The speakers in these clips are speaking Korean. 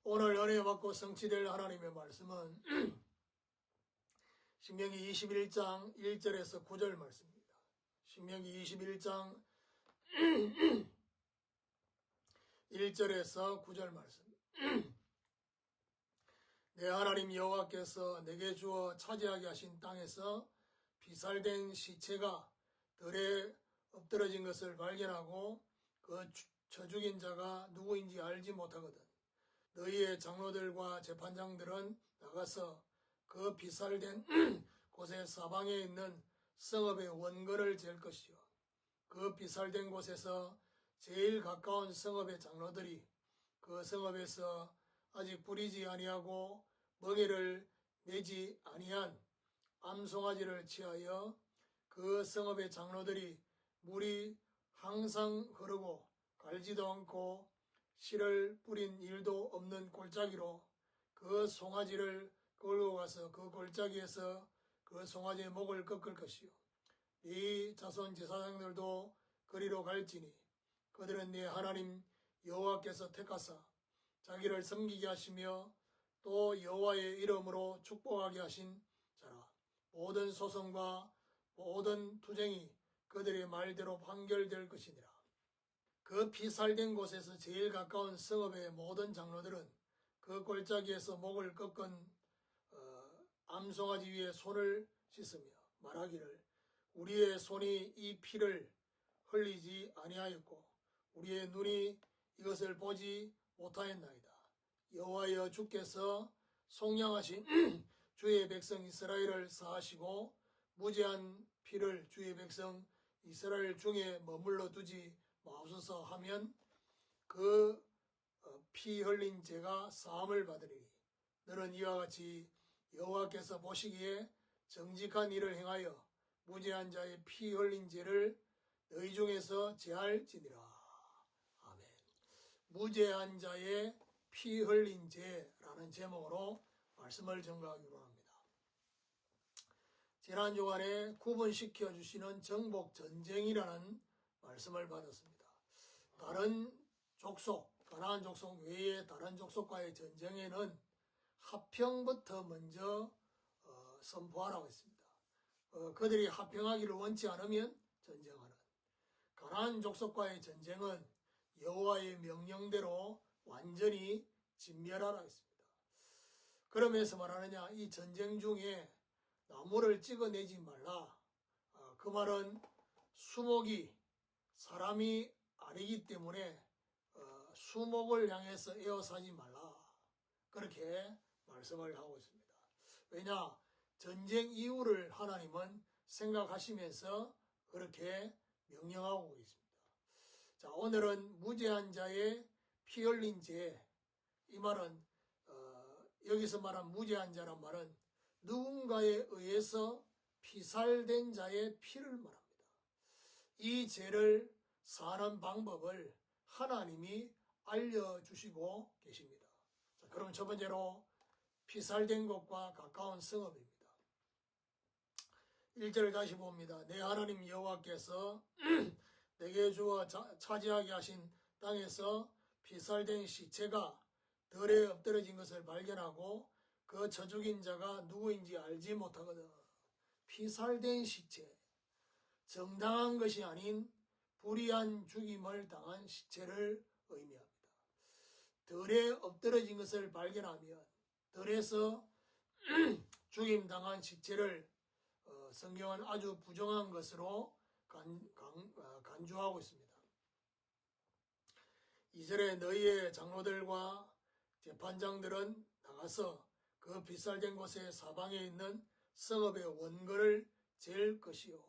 오늘 은혜 받고 성취될 하나님의 말씀은 신명기 21장 1절에서 9절 말씀입니다. 신명기 21장 1절에서 9절 말씀. 내 하나님 여호와께서 내게 주어 차지하게 하신 땅에서 비살된 시체가 들에 엎드러진 것을 발견하고 그 쳐 죽인 자가 누구인지 알지 못하거든. 너희의 장로들과 재판장들은 나가서 그 비살된 곳의 사방에 있는 성읍의 원거를 잴 것이요. 그 비살된 곳에서 제일 가까운 성읍의 장로들이 그 성읍에서 아직 뿌리지 아니하고 멍에를 매지 아니한 암송아지를 취하여 그 성읍의 장로들이 물이 항상 흐르고 갈지도 않고 씨를 뿌린 일도 없는 골짜기로 그 송아지를 끌고 가서 그 골짜기에서 그 송아지의 목을 꺾을 것이요. 네 자손 제사장들도 그리로 갈지니 그들은 네 하나님 여호와께서 택하사 자기를 섬기게 하시며 또 여호와의 이름으로 축복하게 하신 자라. 모든 소송과 모든 투쟁이 그들의 말대로 판결될 것이니라. 그 피살된 곳에서 제일 가까운 성읍의 모든 장로들은 그 골짜기에서 목을 꺾은 암송아지 위에 손을 씻으며 말하기를 우리의 손이 이 피를 흘리지 아니하였고 우리의 눈이 이것을 보지 못하였나이다. 여호와여 주께서 속량하신 주의 백성 이스라엘을 사하시고 무죄한 피를 주의 백성 이스라엘 중에 머물러 두지 마옵소서 하면 그 피 흘린 죄가 사함을 받으리니 너는 이와 같이 여호와께서 보시기에 정직한 일을 행하여 무죄한 자의 피 흘린 죄를 너희 중에서 제할지니라. 아멘. 무죄한 자의 피 흘린 죄라는 제목으로 말씀을 전가하기로 합니다. 지난 주간에 구분시켜 주시는 정복 전쟁이라는 말씀을 받았습니다. 다른 족속, 가나안 족속 외에 다른 족속과의 전쟁에는 합평부터 먼저 선포하라고 했습니다. 그들이 합평하기를 원치 않으면 전쟁하는. 가나안 족속과의 전쟁은 여호와의 명령대로 완전히 진멸하라 했습니다. 그러면서 말하느냐, 이 전쟁 중에 나무를 찍어내지 말라. 그 말은 수목이 사람이 아니기 때문에 수목을 향해서 에워싸지 말라. 그렇게 말씀을 하고 있습니다. 왜냐? 전쟁 이후를 하나님은 생각하시면서 그렇게 명령하고 있습니다. 자, 오늘은 무죄한 자의 피 흘린 죄. 이 말은 여기서 말한 무죄한 자란 말은 누군가에 의해서 피살된 자의 피를 말합니다. 이 죄를 사는 방법을 하나님이 알려주시고 계십니다. 자, 그럼 첫 번째로 피살된 곳과 가까운 성읍입니다. 1절 다시 봅니다. 내 하나님 여호와께서 내게 주어 차지하게 하신 땅에서 피살된 시체가 들에 엎드러진 것을 발견하고 그 쳐 죽인 자가 누구인지 알지 못하거든. 피살된 시체, 정당한 것이 아닌 불의한 죽임을 당한 시체를 의미합니다. 들에 엎드러진 것을 발견하면 들에서 죽임당한 시체를 성경은 아주 부정한 것으로 간주하고 있습니다. 2절에 너희의 장로들과 재판장들은 나가서 그 피살된 곳의 사방에 있는 성읍의 원거를 잴 것이요.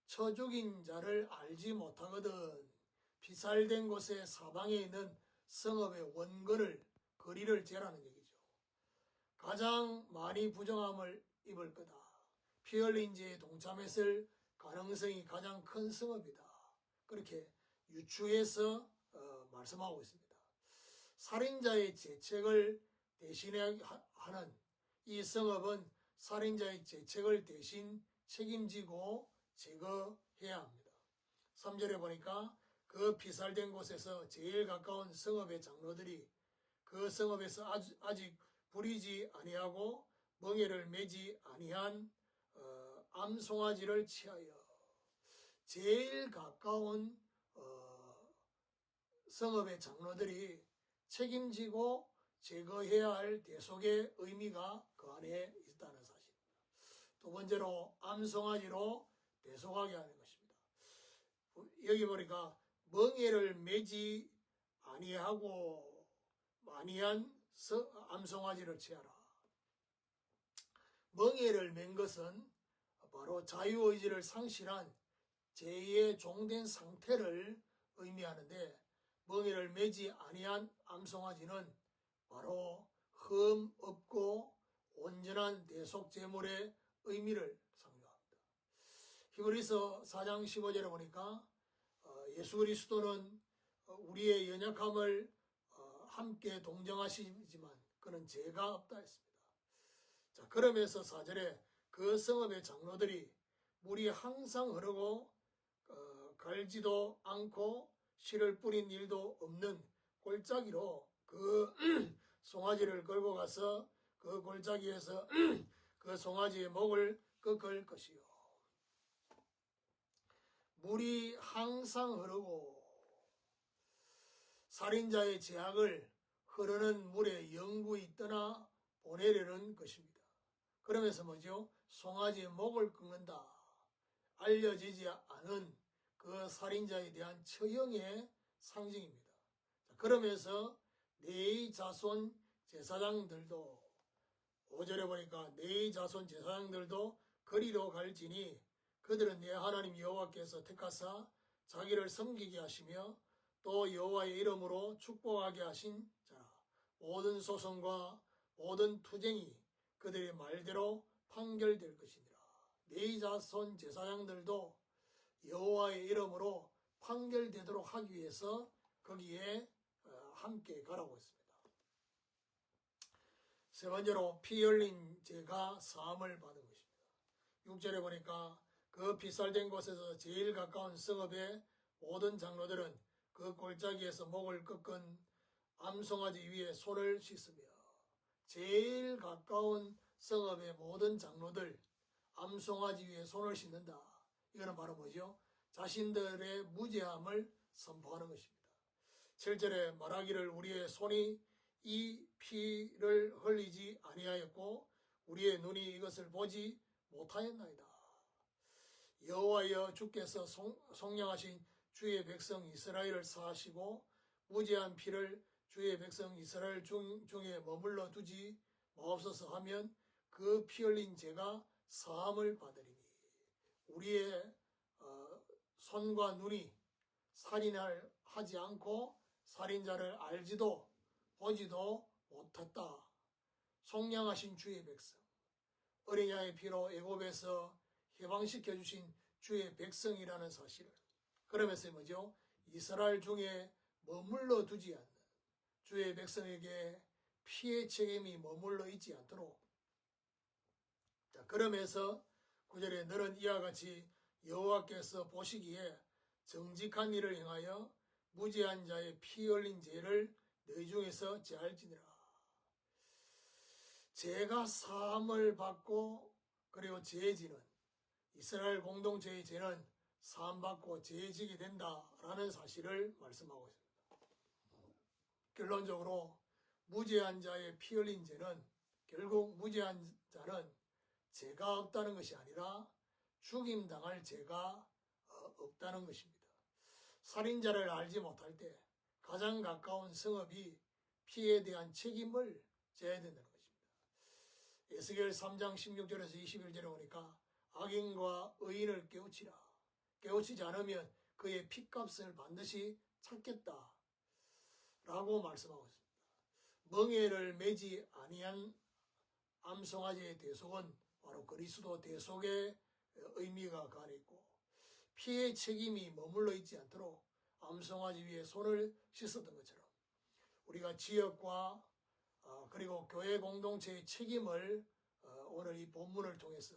쳐 죽인 자를 알지 못하거든. 피살된 곳의 사방에 있는 성읍의 원거를 거리를 재라는 얘기죠. 가장 많이 부정함을 입을 거다. 피 흘린 죄에 동참했을 가능성이 가장 큰 성읍이다. 그렇게 유추해서 말씀하고 있습니다. 살인자의 죄책을 대신하는 이 성읍은 살인자의 죄책을 대신 책임지고 제거해야 합니다. 3절에 보니까 그 피살된 곳에서 제일 가까운 성읍의 장로들이 그 성읍에서 아직 부리지 아니하고 멍에를 매지 아니한 암송아지를 취하여 제일 가까운 성읍의 장로들이 책임지고 제거해야 할 대속의 의미가 그 안에 있다는 사실입니다. 두 번째로 암송아지로 대속하게 하는 것입니다. 여기 보니까 멍에를 매지 아니하고 아니한 암송아지를 취하라. 멍에를 맨 것은 바로 자유의지를 상실한 죄의 종된 상태를 의미하는데, 멍에를 매지 아니한 암송아지는 바로 흠 없고 온전한 대속 제물의 의미를 상징합니다. 히브리서 4장 15절에 보니까 예수 그리스도는 우리의 연약함을 함께 동정하시지만 그는 죄가 없다 했습니다. 자, 그러면서 4절에 그 성읍의 장로들이 물이 항상 흐르고 갈지도 않고 씨를 뿌린 일도 없는 골짜기로 그 송아지를 끌고 가서 그 골짜기에서 그 송아지의 목을 꺾을 것이요. 물이 항상 흐르고 살인자의 죄악을 흐르는 물에 영구히 떠나 보내려는 것입니다. 그러면서 뭐죠? 송아지의 목을 끊는다. 알려지지 않은 그 살인자에 대한 처형의 상징입니다. 그러면서 네의 자손 제사장들도 5절에 보니까 네의 자손 제사장들도 거리로 갈지니 그들은 내 하나님 여호와께서 택하사 자기를 섬기게 하시며 또 여호와의 이름으로 축복하게 하신 자라. 모든 소송과 모든 투쟁이 그들의 말대로 판결될 것이니라. 네의 자손 제사장들도 여호와의 이름으로 판결되도록 하기 위해서 거기에 함께 가라고 했습니다. 세 번째로 피 흘린 죄가 사함을 받은 것입니다. 6절에 보니까 그 피살된 곳에서 제일 가까운 성읍의 모든 장로들은 그 골짜기에서 목을 꺾은 암송아지 위에 손을 씻으며, 제일 가까운 성읍의 모든 장로들 암송아지 위에 손을 씻는다. 이거는 바로 뭐죠? 자신들의 무죄함을 선포하는 것입니다. 7절에 말하기를 우리의 손이 이 피를 흘리지 아니하였고 우리의 눈이 이것을 보지 못하였나이다. 여호와여 주께서 속량하신 주의 백성 이스라엘을 사하시고 무죄한 피를 주의 백성 이스라엘 중에 머물러 두지 마옵소서 하면 그 피 흘린 죄가 사함을 받으리니, 우리의 손과 눈이 살인을 하지 않고 살인자를 알지도 보지도 못했다. 속량하신 주의 백성, 어린 양의 피로 애굽에서 해방시켜 주신 주의 백성이라는 사실을, 그러면서 뭐죠? 이스라엘 중에 머물러 두지 않는 주의 백성에게 피의 책임이 머물러 있지 않도록. 자, 그러면서 9절에 너는 이와 같이 여호와께서 보시기에 정직한 일을 행하여 무죄한 자의 피 흘린 죄를 너희 중에서 제할지니라. 죄가 사함을 받고 그리고 죄지는, 이스라엘 공동체의 죄는 사함받고 죄지게 된다라는 사실을 말씀하고 있습니다. 결론적으로 무죄한 자의 피 흘린 죄는, 결국 무죄한 자는 죄가 없다는 것이 아니라 죽임당할 죄가 없다는 것입니다. 살인자를 알지 못할 때 가장 가까운 성읍이 피에 대한 책임을 져야 된다는 것입니다. 에스겔 3장 16절에서 21절에 보니까 악인과 의인을 깨우치라. 깨우치지 않으면 그의 핏값을 반드시 찾겠다 라고 말씀하고 있습니다. 멍에를 매지 아니한 암송아지의 대속은 바로 그리스도 대속의 의미가 가 있고, 피의 책임이 머물러 있지 않도록 암송아지 위에 손을 씻었던 것처럼 우리가 지역과 그리고 교회 공동체의 책임을 오늘 이 본문을 통해서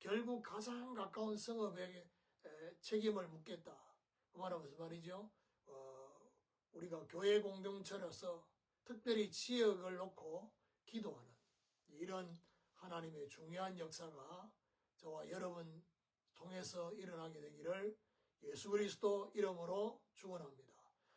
결국 가장 가까운 성읍에게 책임을 묻겠다. 그 말은 무슨 말이죠? 우리가 교회 공동체로서 특별히 지역을 놓고 기도하는 이런 하나님의 중요한 역사가 저와 여러분 통해서 일어나게 되기를 예수 그리스도 이름으로 축원합니다.